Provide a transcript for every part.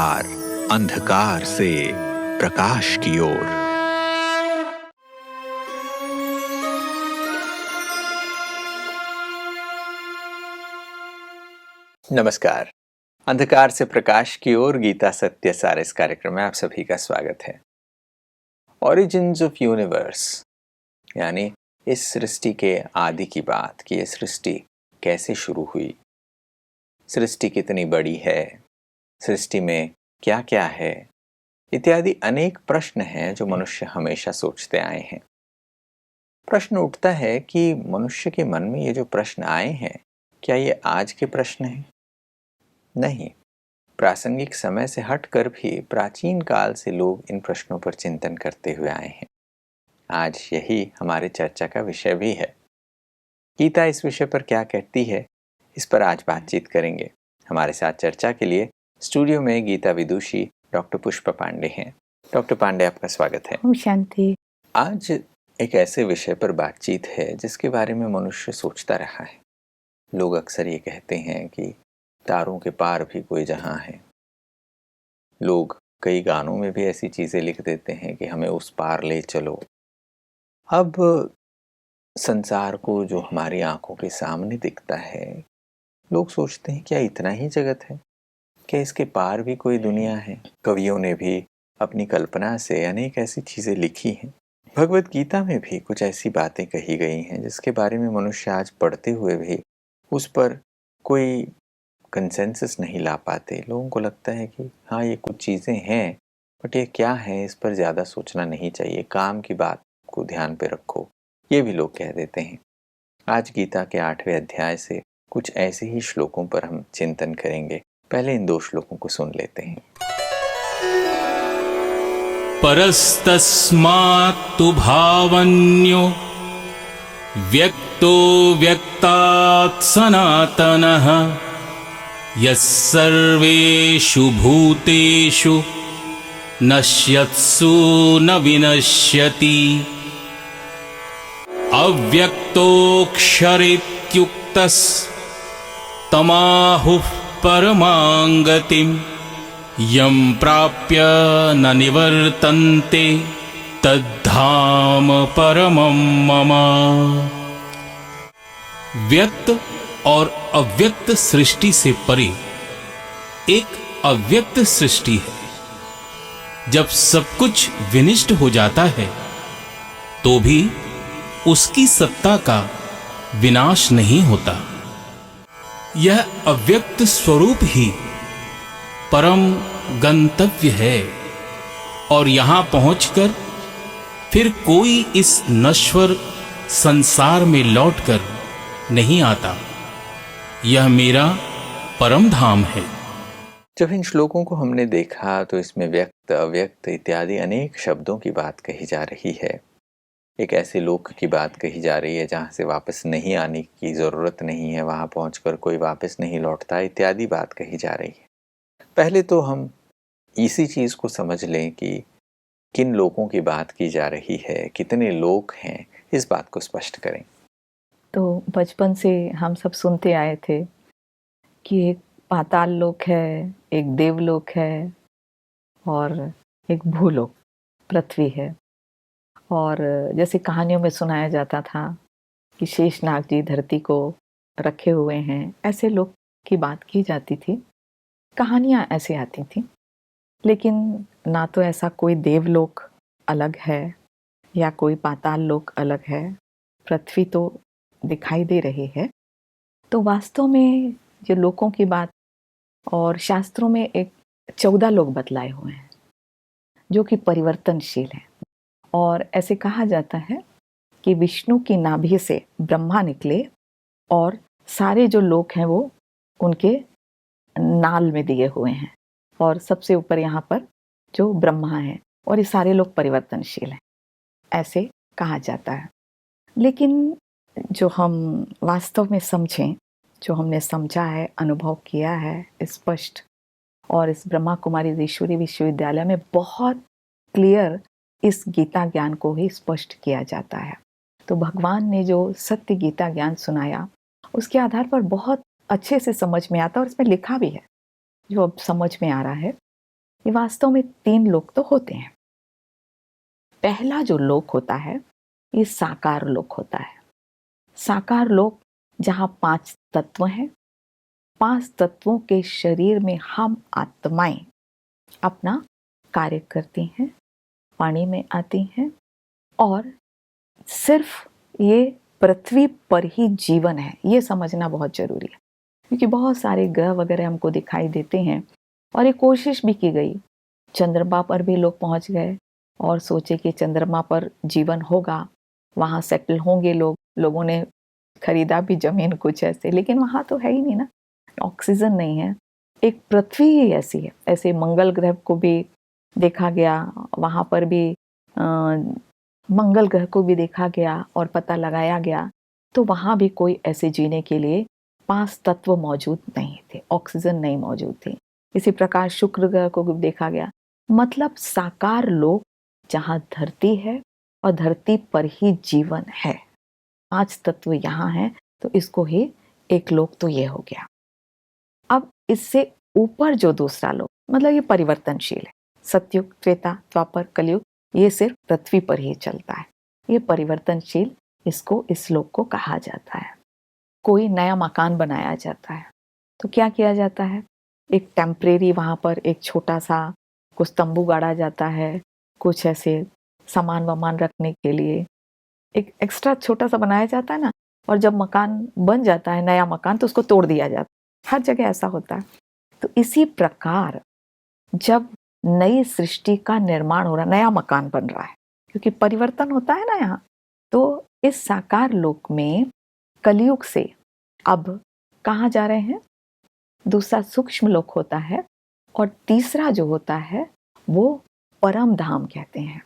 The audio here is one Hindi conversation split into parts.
आर अंधकार से प्रकाश की ओर। नमस्कार। अंधकार से प्रकाश की ओर गीता सत्य सार इस कार्यक्रम में आप सभी का स्वागत है। ओरिजिन्स ऑफ यूनिवर्स यानी इस सृष्टि के आदि की बात कि ये सृष्टि कैसे शुरू हुई, सृष्टि कितनी बड़ी है, सृष्टि में क्या क्या है, इत्यादि अनेक प्रश्न हैं जो मनुष्य हमेशा सोचते आए हैं। प्रश्न उठता है कि मनुष्य के मन में ये जो प्रश्न आए हैं, क्या ये आज के प्रश्न हैं? नहीं, प्रासंगिक समय से हटकर भी प्राचीन काल से लोग इन प्रश्नों पर चिंतन करते हुए आए हैं। आज यही हमारे चर्चा का विषय भी है। गीता इस विषय पर क्या कहती है, इस पर आज बातचीत करेंगे। हमारे साथ चर्चा के लिए स्टूडियो में गीता विदुषी डॉक्टर पुष्पा पांडे हैं। डॉक्टर पांडे, आपका स्वागत है। ओम शांति। आज एक ऐसे विषय पर बातचीत है जिसके बारे में मनुष्य सोचता रहा है। लोग अक्सर ये कहते हैं कि तारों के पार भी कोई जहां है। लोग कई गानों में भी ऐसी चीजें लिख देते हैं कि हमें उस पार ले चलो। अब संसार को जो हमारी आंखों के सामने दिखता है, लोग सोचते हैं क्या इतना ही जगत है, क्या इसके पार भी कोई दुनिया है? कवियों ने भी अपनी कल्पना से अनेक ऐसी चीजें लिखी हैं। भगवत गीता में भी कुछ ऐसी बातें कही गई हैं जिसके बारे में मनुष्य आज पढ़ते हुए भी उस पर कोई कंसेंसस नहीं ला पाते। लोगों को लगता है कि हाँ, ये कुछ चीज़ें हैं, बट ये क्या है इस पर ज़्यादा सोचना नहीं चाहिए, काम की बात को ध्यान पे रखो, ये भी लोग कह देते हैं। आज गीता के 8वें अध्याय से कुछ ऐसे ही श्लोकों पर हम चिंतन करेंगे। पहले इन 2 श्लोकों को सुन लेते हैं। परस्तस्मात्तु भावन्यो व्यक्तो व्यक्तात् सनातनः यस्सर्वेषु भूतेषु नश्यत्सु न विनश्यति अव्यक्तोऽक्षरेत्युक्तस्तमाहुः परमां गतिं यं प्राप्य न निवर्तन्ते तद्धाम परमं मम। व्यक्त और अव्यक्त सृष्टि से परे एक अव्यक्त सृष्टि है। जब सब कुछ विनिष्ट हो जाता है तो भी उसकी सत्ता का विनाश नहीं होता। यह अव्यक्त स्वरूप ही परम गंतव्य है और यहां पहुंचकर फिर कोई इस नश्वर संसार में लौटकर नहीं आता। यह मेरा परम धाम है। जब इन श्लोकों को हमने देखा तो इसमें व्यक्त, अव्यक्त इत्यादि अनेक शब्दों की बात कही जा रही है। एक ऐसे लोक की बात कही जा रही है जहाँ से वापस नहीं आने की ज़रूरत नहीं है, वहाँ पहुँचकर कोई वापस नहीं लौटता इत्यादि बात कही जा रही है। पहले तो हम इसी चीज़ को समझ लें कि किन लोगों की बात की जा रही है, कितने लोग हैं, इस बात को स्पष्ट करें। तो बचपन से हम सब सुनते आए थे कि एक पाताल लोक है, एक देवलोक है और एक भूलोक पृथ्वी है। और जैसे कहानियों में सुनाया जाता था कि शेषनाग जी धरती को रखे हुए हैं, ऐसे लोक की बात की जाती थी, कहानियाँ ऐसे आती थी। लेकिन ना तो ऐसा कोई देवलोक अलग है या कोई पाताल लोक अलग है, पृथ्वी तो दिखाई दे रही है। तो वास्तव में जो लोकों की बात, और शास्त्रों में एक 14 लोक बतलाए हुए हैं जो कि परिवर्तनशील हैं। और ऐसे कहा जाता है कि विष्णु की नाभि से ब्रह्मा निकले और सारे जो लोक हैं वो उनके नाल में दिए हुए हैं, और सबसे ऊपर यहाँ पर जो ब्रह्मा है, और ये सारे लोग परिवर्तनशील हैं, ऐसे कहा जाता है। लेकिन जो हम वास्तव में समझें, जो हमने समझा है, अनुभव किया है स्पष्ट, और इस ब्रह्मा कुमारी ईश्वरी विश्वविद्यालय में बहुत क्लियर इस गीता ज्ञान को ही स्पष्ट किया जाता है। तो भगवान ने जो सत्य गीता ज्ञान सुनाया, उसके आधार पर बहुत अच्छे से समझ में आता, और इसमें लिखा भी है जो अब समझ में आ रहा है ये वास्तव में 3 लोक तो होते हैं। पहला जो लोक होता है ये साकार लोक होता है। साकार लोक जहाँ 5 तत्व हैं, 5 तत्वों के शरीर में हम आत्माएं अपना कार्य करती हैं, पानी में आती हैं और सिर्फ ये पृथ्वी पर ही जीवन है, ये समझना बहुत जरूरी है। क्योंकि बहुत सारे ग्रह वगैरह हमको दिखाई देते हैं और ये कोशिश भी की गई, चंद्रमा पर भी लोग पहुंच गए और सोचे कि चंद्रमा पर जीवन होगा, वहाँ सेटल होंगे लोग, लोगों ने खरीदा भी जमीन कुछ ऐसे, लेकिन वहाँ तो है ही नहीं ना, ऑक्सीजन नहीं है। एक पृथ्वी ही ऐसी है। ऐसे मंगल ग्रह को भी देखा गया, वहाँ पर भी मंगल ग्रह को भी देखा गया और पता लगाया गया, तो वहाँ भी कोई ऐसे जीने के लिए 5 तत्व मौजूद नहीं थे, ऑक्सीजन नहीं मौजूद थी। इसी प्रकार शुक्र ग्रह को भी देखा गया। मतलब साकार लोक जहाँ धरती है और धरती पर ही जीवन है, 5 तत्व यहाँ हैं, तो इसको ही एक लोक तो ये हो गया। अब इससे ऊपर जो दूसरा लोक, मतलब ये परिवर्तनशील है। सतयुग, त्रेता, द्वापर, कलयुग, ये सिर्फ पृथ्वी पर ही चलता है। ये परिवर्तनशील, इसको इस लोक को कहा जाता है। कोई नया मकान बनाया जाता है तो क्या किया जाता है, एक टेम्परेरी वहाँ पर एक छोटा सा कुछ तंबू गाड़ा जाता है, कुछ ऐसे सामान वामान रखने के लिए एक एक्स्ट्रा छोटा सा बनाया जाता है ना, और जब मकान बन जाता है, नया मकान, तो उसको तोड़ दिया जाता है। हर जगह ऐसा होता है। तो इसी प्रकार जब नई सृष्टि का निर्माण हो रहा, नया मकान बन रहा है, क्योंकि परिवर्तन होता है ना यहाँ, तो इस साकार लोक में कलयुग से अब कहाँ जा रहे हैं, दूसरा सूक्ष्म लोक होता है और तीसरा जो होता है वो परम धाम कहते हैं,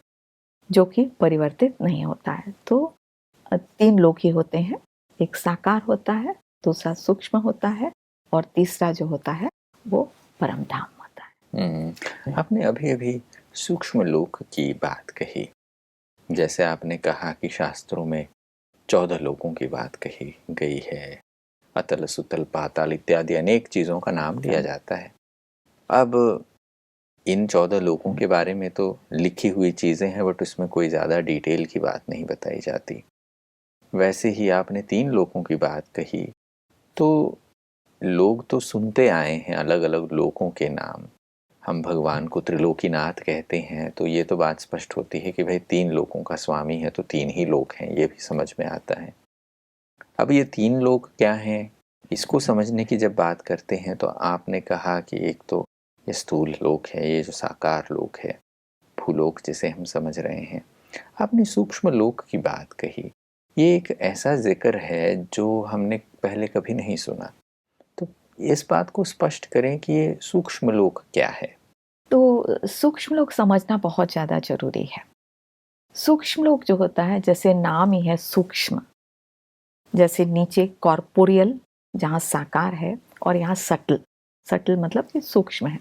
जो कि परिवर्तित नहीं होता है। तो 3 लोक ही होते हैं, एक साकार होता है, दूसरा सूक्ष्म होता है और तीसरा जो होता है वो परम धाम होता है। आपने अभी अभी सूक्ष्म लोक की बात कही, जैसे आपने कहा कि शास्त्रों में 14 लोकों की बात कही गई है, अतल सुतल पाताल इत्यादि अनेक चीज़ों का नाम लिया जाता है। अब इन 14 लोकों के बारे में तो लिखी हुई चीज़ें हैं, बट उसमें कोई ज़्यादा डिटेल की बात नहीं बताई जाती। वैसे ही आपने 3 लोकों की बात कही, तो लोग तो सुनते आए हैं अलग अलग लोकों के नाम। हम भगवान को त्रिलोकीनाथ कहते हैं, तो ये तो बात स्पष्ट होती है कि भाई 3 लोकों का स्वामी है तो 3 ही लोक हैं, ये भी समझ में आता है। अब ये 3 लोक क्या हैं, इसको समझने की जब बात करते हैं तो आपने कहा कि एक तो ये स्थूल लोक है, ये जो साकार लोक है, भूलोक जिसे हम समझ रहे हैं। आपने सूक्ष्म लोक की बात कही, ये एक ऐसा जिक्र है जो हमने पहले कभी नहीं सुना, तो इस बात को स्पष्ट करें कि ये सूक्ष्म लोक क्या है। तो सूक्ष्म लोक समझना बहुत ज़्यादा जरूरी है। सूक्ष्म लोक जो होता है, जैसे नाम ही है सूक्ष्म, जैसे नीचे कॉर्पोरियल जहाँ साकार है और यहाँ सटल, सटल मतलब कि सूक्ष्म है।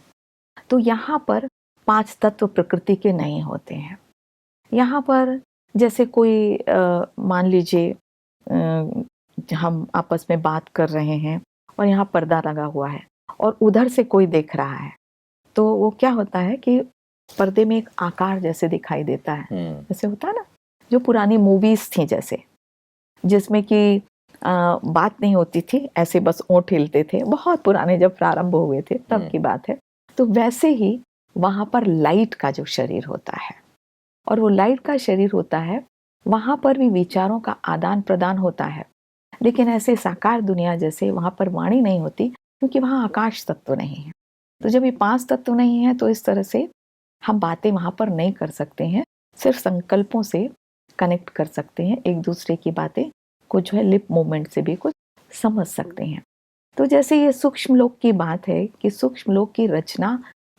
तो यहाँ पर 5 तत्व प्रकृति के नहीं होते हैं। यहाँ पर जैसे कोई मान लीजिए हम आपस में बात कर रहे हैं और यहाँ पर्दा लगा हुआ है और उधर से कोई देख रहा है, तो वो क्या होता है कि पर्दे में एक आकार जैसे दिखाई देता है। जैसे होता है ना, जो पुरानी मूवीज थी जैसे, जिसमें कि बात नहीं होती थी, ऐसे बस ओंठ हिलते थे, बहुत पुराने जब प्रारंभ हुए थे तब की बात है। तो वैसे ही वहाँ पर लाइट का जो शरीर होता है, और वो लाइट का शरीर होता है, वहाँ पर भी विचारों का आदान प्रदान होता है। लेकिन ऐसे साकार दुनिया जैसे वहाँ पर वाणी नहीं होती, क्योंकि वहाँ आकाश तत्व नहीं है। तो जब ये 5 तत्व नहीं है, तो इस तरह से हम बातें वहाँ पर नहीं कर सकते हैं, सिर्फ संकल्पों से कनेक्ट कर सकते हैं, एक दूसरे की बातें को जो है लिप मूवमेंट से भी कुछ समझ सकते हैं। तो जैसे ये सूक्ष्म लोक की बात है कि सूक्ष्म लोक की रचना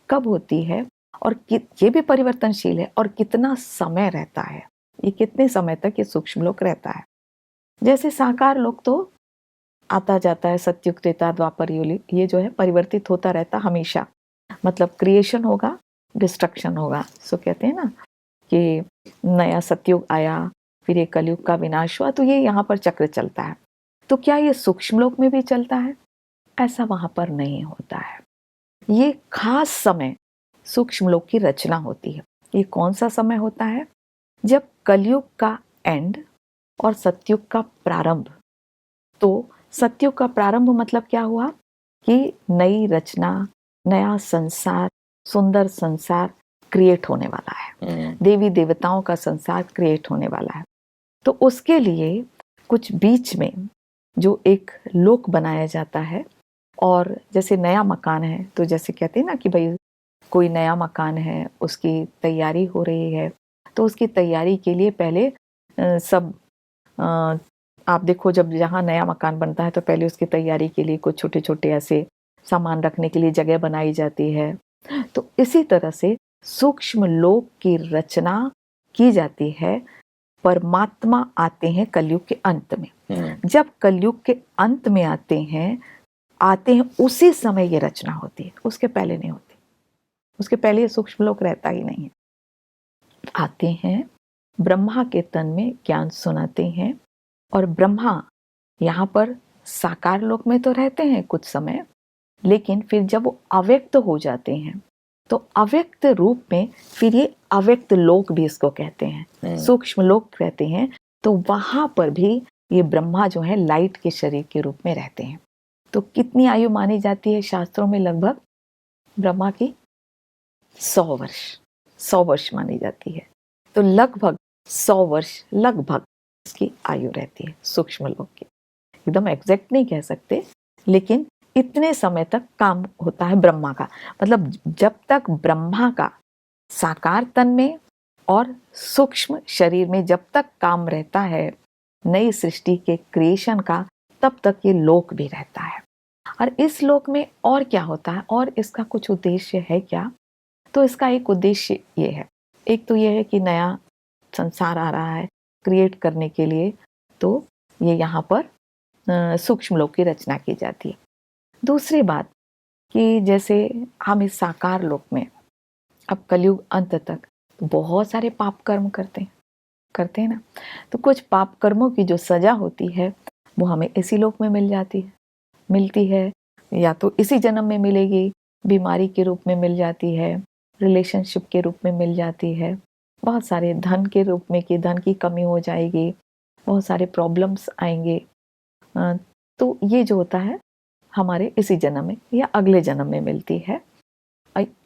कब होती है और ये भी परिवर्तनशील है, और कितना समय रहता है, ये कितने समय तक ये सूक्ष्म लोक रहता है। जैसे साकार लोक तो आता जाता है, सतयुग, त्रेता, द्वापर, ये जो है परिवर्तित होता रहता हमेशा। मतलब क्रिएशन होगा, डिस्ट्रक्शन होगा। सो कहते हैं ना कि नया सतयुग आया, फिर ये कलयुग का विनाश हुआ, तो ये यहाँ पर चक्र चलता है। तो क्या ये सूक्ष्म लोक में भी चलता है? ऐसा वहां पर नहीं होता है। ये खास समय सूक्ष्म लोक की रचना होती है। ये कौन सा समय होता है? जब कलयुग का एंड और सतयुग का प्रारंभ। तो सतयुग का प्रारंभ मतलब क्या हुआ कि नई रचना, नया संसार, सुंदर संसार क्रिएट होने वाला है, देवी देवताओं का संसार क्रिएट होने वाला है। तो उसके लिए कुछ बीच में जो एक लोक बनाया जाता है, और जैसे नया मकान है तो जैसे कहते हैं ना कि भाई कोई नया मकान है, उसकी तैयारी हो रही है, तो उसकी तैयारी के लिए पहले सब आप देखो जब जहाँ नया मकान बनता है तो पहले उसकी तैयारी के लिए कुछ छोटे छोटे ऐसे सामान रखने के लिए जगह बनाई जाती है। तो इसी तरह से सूक्ष्म लोक की रचना की जाती है। परमात्मा आते हैं कलयुग के अंत में। जब कलयुग के अंत में आते हैं उसी समय ये रचना होती है, उसके पहले नहीं होती। उसके पहले ये सूक्ष्म लोक रहता ही नहीं है। आते हैं, ब्रह्मा के तन में ज्ञान सुनाते हैं, और ब्रह्मा यहाँ पर साकार लोक में तो रहते हैं कुछ समय, लेकिन फिर जब वो अव्यक्त हो जाते हैं तो अव्यक्त रूप में फिर ये अव्यक्त लोक भी इसको कहते हैं, सूक्ष्म लोक कहते हैं। तो वहां पर भी ये ब्रह्मा जो है लाइट के शरीर के रूप में रहते हैं। तो कितनी आयु मानी जाती है शास्त्रों में? लगभग ब्रह्मा की 100 वर्ष मानी जाती है। तो लगभग 100 वर्ष लगभग इसकी आयु रहती है सूक्ष्म लोक की। एकदम एग्जैक्ट नहीं कह सकते, लेकिन इतने समय तक काम होता है ब्रह्मा का। मतलब जब तक ब्रह्मा का साकार तन में और सूक्ष्म शरीर में जब तक काम रहता है नई सृष्टि के क्रिएशन का, तब तक ये लोक भी रहता है। और इस लोक में और क्या होता है, और इसका कुछ उद्देश्य है क्या? तो इसका एक उद्देश्य ये है, एक तो ये है कि नया संसार आ रहा है क्रिएट करने के लिए, तो ये यहाँ पर सूक्ष्म लोक की रचना की जाती है। दूसरी बात कि जैसे हम इस साकार लोक में अब कलयुग अंत तक बहुत सारे पाप कर्म करते हैं ना, तो कुछ पाप कर्मों की जो सजा होती है वो हमें इसी लोक में मिलती है, या तो इसी जन्म में मिलेगी, बीमारी के रूप में मिल जाती है, रिलेशनशिप के रूप में मिल जाती है, बहुत सारे धन के रूप में कि धन की कमी हो जाएगी, बहुत सारे प्रॉब्लम्स आएंगे। तो ये जो होता है हमारे इसी जन्म में या अगले जन्म में मिलती है।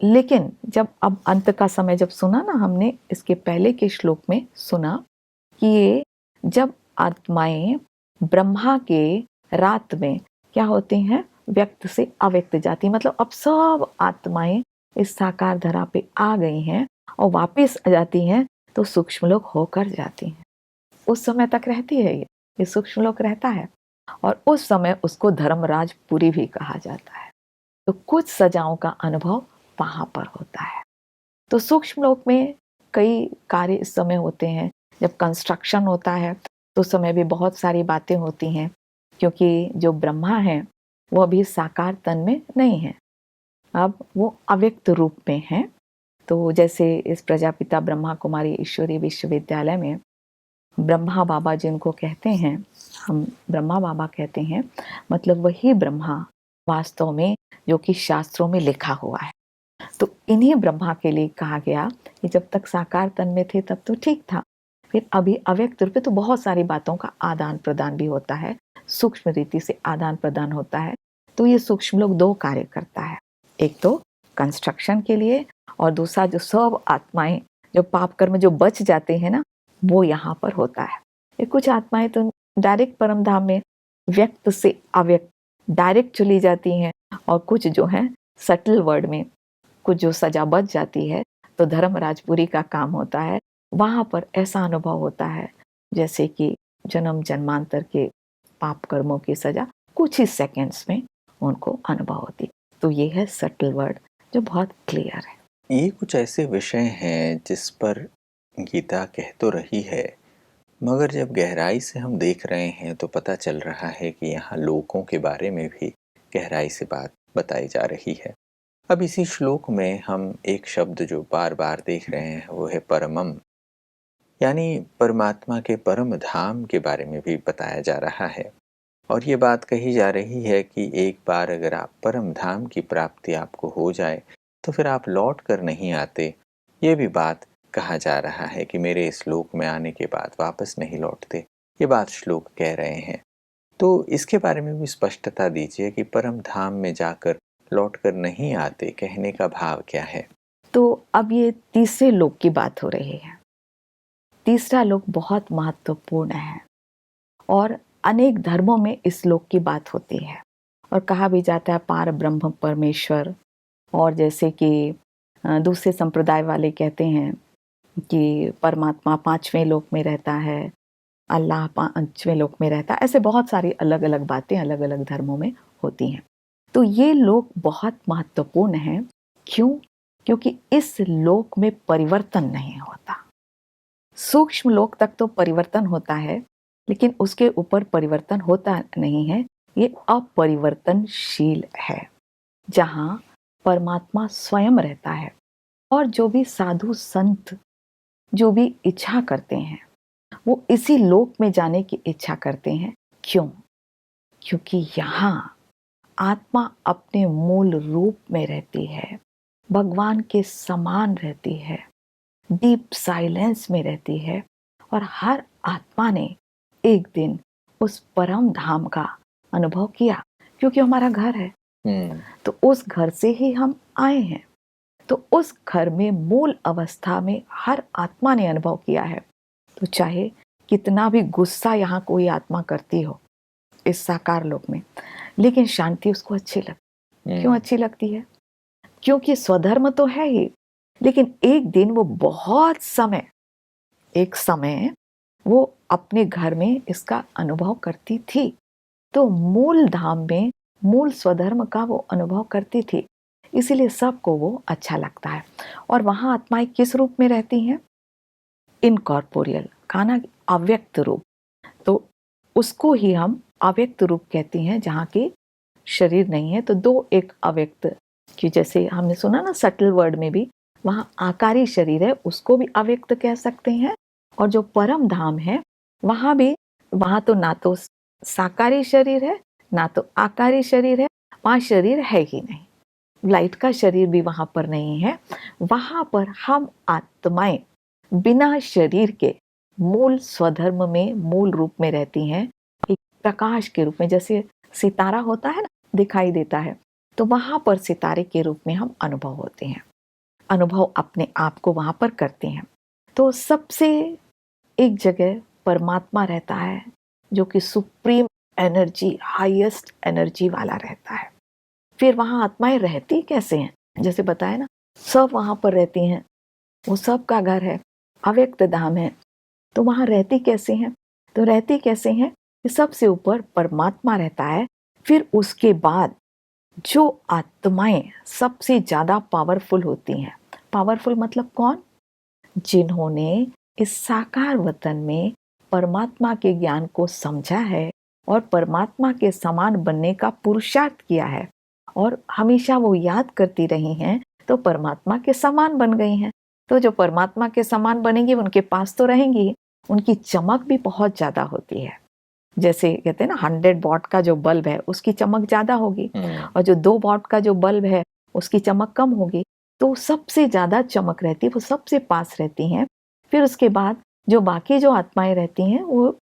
लेकिन जब अब अंत का समय जब सुना ना हमने, इसके पहले के श्लोक में सुना कि ये जब आत्माएं ब्रह्मा के रात में क्या होती हैं, व्यक्त से अव्यक्त जाती, मतलब अब सब आत्माएं इस साकार धरा पे आ गई हैं और वापस आ जाती हैं तो सूक्ष्म लोक होकर जाती हैं। उस समय तक रहती है ये सूक्ष्म लोक रहता है, और उस समय उसको धर्मराज पुरी भी कहा जाता है। तो कुछ सजाओं का अनुभव वहां पर होता है। तो सूक्ष्म लोक में कई कार्य इस समय होते हैं। जब कंस्ट्रक्शन होता है तो उस समय भी बहुत सारी बातें होती हैं, क्योंकि जो ब्रह्मा है वो अभी साकार तन में नहीं है, अब वो अव्यक्त रूप में है। तो जैसे इस प्रजापिता ब्रह्मा कुमारी ईश्वरी विश्वविद्यालय में ब्रह्मा बाबा जिनको कहते हैं, हम ब्रह्मा बाबा कहते हैं, मतलब वही ब्रह्मा वास्तव में जो कि शास्त्रों में लिखा हुआ है। तो इन्हीं ब्रह्मा के लिए कहा गया कि जब तक साकार तन में थे तब तो ठीक था, फिर अभी अव्यक्त रूप में तो बहुत सारी बातों का आदान प्रदान भी होता है, सूक्ष्म रीति से आदान प्रदान होता है। तो ये सूक्ष्म लोक दो कार्य करता है, एक तो कंस्ट्रक्शन के लिए, और दूसरा जो सब आत्माएं जो पाप कर्म जो बच जाते हैं ना, वो यहाँ पर होता है। ये कुछ आत्माएं तो डायरेक्ट परम धाम में व्यक्त से अव्यक्त डायरेक्ट चली जाती हैं, और कुछ जो है सटल वर्ड में कुछ जो सजा बच जाती है, तो धर्मराजपुरी का काम होता है। वहां पर ऐसा अनुभव होता है जैसे कि जन्म जन्मांतर के पाप कर्मों की सजा कुछ ही सेकंड्स में उनको अनुभव होती। तो ये है सटल वर्ड जो बहुत क्लियर है। ये कुछ ऐसे विषय हैं जिस पर गीता कह तो रही है, मगर जब गहराई से हम देख रहे हैं तो पता चल रहा है कि यहाँ लोकों के बारे में भी गहराई से बात बताई जा रही है। अब इसी श्लोक में हम एक शब्द जो बार बार देख रहे हैं वो है परमम, यानी परमात्मा के परम धाम के बारे में भी बताया जा रहा है। और ये बात कही जा रही है कि एक बार अगर आप परम धाम की प्राप्ति आपको हो जाए तो फिर आप लौट कर नहीं आते। ये भी बात कहा जा रहा है कि मेरे इस लोक में आने के बाद वापस नहीं लौटते। ये बात श्लोक कह रहे हैं। तो इसके बारे में भी स्पष्टता दीजिए कि परम धाम में जाकर लौट कर नहीं आते कहने का भाव क्या है? तो अब ये तीसरे लोक की बात हो रही है। तीसरा लोक बहुत महत्वपूर्ण है और अनेक धर्मों में इस लोक की बात होती है और कहा भी जाता है पार ब्रह्म परमेश्वर। और जैसे कि दूसरे संप्रदाय वाले कहते हैं कि परमात्मा 5वें लोक में रहता है, अल्लाह 5वें लोक में रहता है। ऐसे बहुत सारी अलग अलग बातें अलग अलग धर्मों में होती हैं। तो ये लोक बहुत महत्वपूर्ण है। क्यों? क्योंकि इस लोक में परिवर्तन नहीं होता। सूक्ष्म लोक तक तो परिवर्तन होता है, लेकिन उसके ऊपर परिवर्तन होता नहीं है। ये अपरिवर्तनशील है, जहाँ परमात्मा स्वयं रहता है। और जो भी साधु संत जो भी इच्छा करते हैं वो इसी लोक में जाने की इच्छा करते हैं। क्यों? क्योंकि यहाँ आत्मा अपने मूल रूप में रहती है, भगवान के समान रहती है, डीप साइलेंस में रहती है। और हर आत्मा ने एक दिन उस परम धाम का अनुभव किया, क्योंकि हमारा घर है। तो उस घर से ही हम आए हैं। तो उस घर में मूल अवस्था में हर आत्मा ने अनुभव किया है। तो चाहे कितना भी गुस्सा यहाँ कोई आत्मा करती हो इस साकार लोक में, लेकिन शांति उसको अच्छी लगती। क्यों अच्छी लगती है? क्योंकि स्वधर्म तो है ही, लेकिन एक दिन वो बहुत समय, एक समय वो अपने घर में इसका अनुभव करती थी। तो मूल धाम में मूल स्वधर्म का वो अनुभव करती थी, इसीलिए सबको वो अच्छा लगता है। और वहाँ आत्माएं किस रूप में रहती हैं? इनकॉर्पोरियल, खाना अव्यक्त रूप। तो उसको ही हम अव्यक्त रूप कहते हैं, जहाँ के शरीर नहीं है। तो दो एक अव्यक्त कि जैसे हमने सुना ना सटल वर्ड में भी, वहाँ आकारी शरीर है, उसको भी अव्यक्त कह सकते हैं। और जो परम धाम है वहाँ भी, वहाँ तो ना तो साकारी शरीर है ना तो आकारी शरीर है, वहाँ शरीर है ही नहीं। लाइट का शरीर भी वहाँ पर नहीं है। वहाँ पर हम आत्माएं बिना शरीर के मूल स्वधर्म में मूल रूप में रहती हैं, एक प्रकाश के रूप में। जैसे सितारा होता है ना, दिखाई देता है, तो वहाँ पर सितारे के रूप में हम अनुभव होते हैं, अनुभव अपने आप को वहाँ पर करते हैं। तो सबसे एक जगह परमात्मा रहता है, जो कि सुप्रीम एनर्जी, हाईएस्ट एनर्जी वाला रहता है। फिर वहाँ आत्माएं रहती कैसे हैं? जैसे बताया ना, सब वहाँ पर रहती हैं, वो सब का घर है, अव्यक्त धाम है। तो वहाँ रहती कैसे हैं? तो रहती कैसे हैं कि सबसे ऊपर परमात्मा रहता है। फिर उसके बाद जो आत्माएं सबसे ज़्यादा पावरफुल होती हैं, पावरफुल मतलब कौन? जिन्होंने इस साकार वतन में परमात्मा के ज्ञान को समझा है और परमात्मा के समान बनने का पुरुषार्थ किया है, और हमेशा वो याद करती रही हैं, तो परमात्मा के समान बन गई हैं। तो जो परमात्मा के समान बनेंगी उनके पास तो रहेंगी, उनकी चमक भी बहुत ज़्यादा होती है। जैसे कहते हैं ना, 100 वॉट का जो बल्ब है उसकी चमक ज़्यादा होगी, और जो 2 वॉट का जो बल्ब है उसकी चमक कम होगी। तो सबसे ज़्यादा चमक रहती है, वो सबसे पास रहती हैं। फिर उसके बाद जो बाकी जो आत्माएं रहती हैं, वो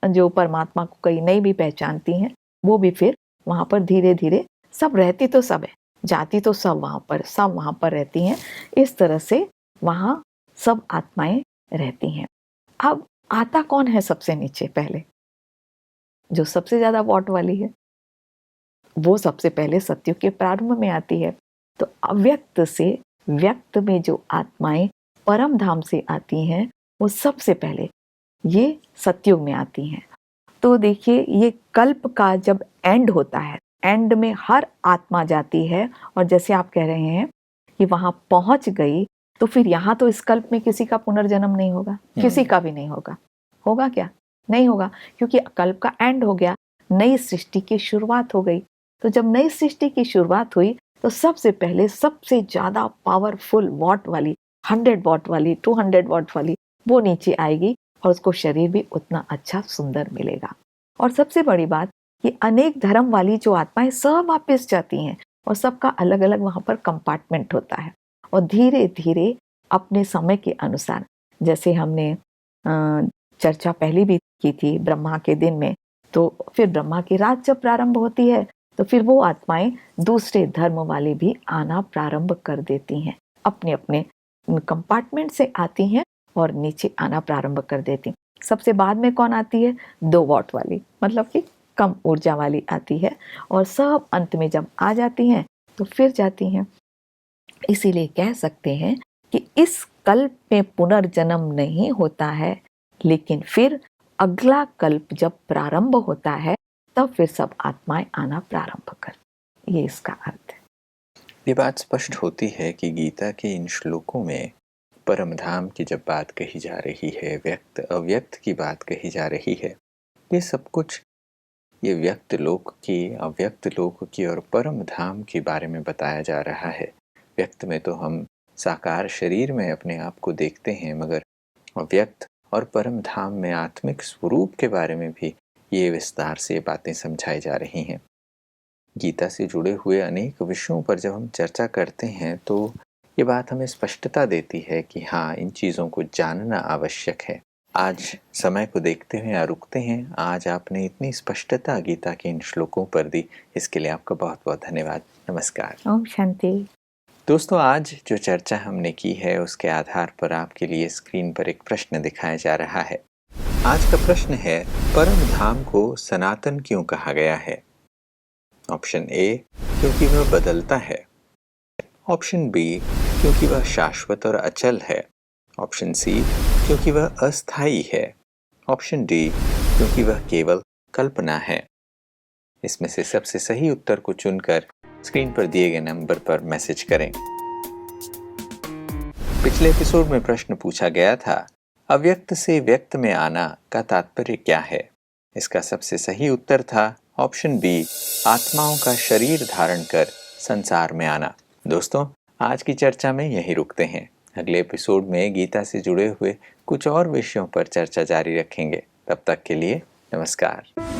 जो परमात्मा को कहीं नहीं भी पहचानती हैं, वो भी फिर वहाँ पर धीरे धीरे, सब रहती तो सब है, जाती तो सब वहाँ पर रहती हैं। इस तरह से वहाँ सब आत्माएं रहती हैं। अब आता कौन है सबसे नीचे? पहले जो सबसे ज़्यादा वॉट वाली है, वो सबसे पहले सत्युग के प्रारंभ में आती है। तो अव्यक्त से व्यक्त में जो आत्माएं परम धाम से आती हैं, वो सबसे पहले ये सत्युग में आती हैं। तो देखिए, ये कल्प का जब एंड होता है, एंड में हर आत्मा जाती है, और जैसे आप कह रहे हैं कि वहां पहुंच गई, तो फिर यहाँ तो इस कल्प में किसी का पुनर्जन्म नहीं होगा, किसी का भी नहीं होगा। होगा क्या? नहीं होगा, क्योंकि कल्प का एंड हो गया, नई सृष्टि की शुरुआत हो गई। तो जब नई सृष्टि की शुरुआत हुई, तो सबसे पहले सबसे ज्यादा पावरफुल वॉट वाली, 100 वॉट वाली, 200 वॉट वाली, वो नीचे आएगी, और उसको शरीर भी उतना अच्छा सुंदर मिलेगा। और सबसे बड़ी बात कि अनेक धर्म वाली जो आत्माएं सब वापस जाती हैं, और सबका अलग अलग वहाँ पर कंपार्टमेंट होता है। और धीरे धीरे अपने समय के अनुसार, जैसे हमने चर्चा पहले भी की थी ब्रह्मा के दिन में, तो फिर ब्रह्मा की रात जब प्रारंभ होती है तो फिर वो आत्माएं दूसरे धर्म वाले भी आना प्रारंभ कर देती हैं, अपने अपने कंपार्टमेंट से आती हैं और नीचे आना प्रारंभ कर देती हैं। सबसे बाद में कौन आती है? 2 वॉट वाली, मतलब कि कम ऊर्जा वाली आती है, और सब अंत में जब आ जाती हैं तो फिर जाती हैं। इसीलिए कह सकते हैं कि इस कल्प में पुनर्जन्म नहीं होता है, लेकिन फिर अगला कल्प जब प्रारंभ होता है तब फिर सब आत्माएं आना प्रारंभ कर, ये इसका अर्थ है। ये बात स्पष्ट होती है कि गीता के इन श्लोकों में परम धाम की जब बात कही जा रही है, व्यक्त अव्यक्त की बात कही जा रही है, ये सब कुछ ये व्यक्त लोक की, अव्यक्त लोक की और परम धाम के बारे में बताया जा रहा है। व्यक्त में तो हम साकार शरीर में अपने आप को देखते हैं, मगर अव्यक्त और परम धाम में आत्मिक स्वरूप के बारे में भी ये विस्तार से बातें समझाई जा रही हैं। गीता से जुड़े हुए अनेक विषयों पर जब हम चर्चा करते हैं तो ये बात हमें स्पष्टता देती है कि हाँ, इन चीज़ों को जानना आवश्यक है। आज समय को देखते हुए रुकते हैं। आज आपने इतनी स्पष्टता गीता के इन श्लोकों पर दी, इसके लिए आपका बहुत बहुत धन्यवाद। नमस्कार। ओम शांति। दोस्तों, आज जो चर्चा हमने की है उसके आधार पर आपके लिए स्क्रीन पर एक प्रश्न दिखाया जा रहा है। आज का प्रश्न है, परम धाम को सनातन क्यों कहा गया है? ऑप्शन ए, क्योंकि वह बदलता है। ऑप्शन बी, क्योंकि वह शाश्वत और अचल है। ऑप्शन सी, क्योंकि वह अस्थायी है। ऑप्शन डी, क्योंकि वह केवल कल्पना है। इसमें से सबसे सही उत्तर को चुनकर स्क्रीन पर दिए गए नंबर पर मैसेज करें। पिछले एपिसोड में प्रश्न पूछा गया था, अव्यक्त से व्यक्त में आना का तात्पर्य क्या है? इसका सबसे सही उत्तर था ऑप्शन बी, आत्माओं का शरीर धारण कर संसार में आना। दोस्तों, आज की चर्चा में यहीं रुकते हैं। अगले एपिसोड में गीता से जुड़े हुए कुछ और विषयों पर चर्चा जारी रखेंगे। तब तक के लिए नमस्कार।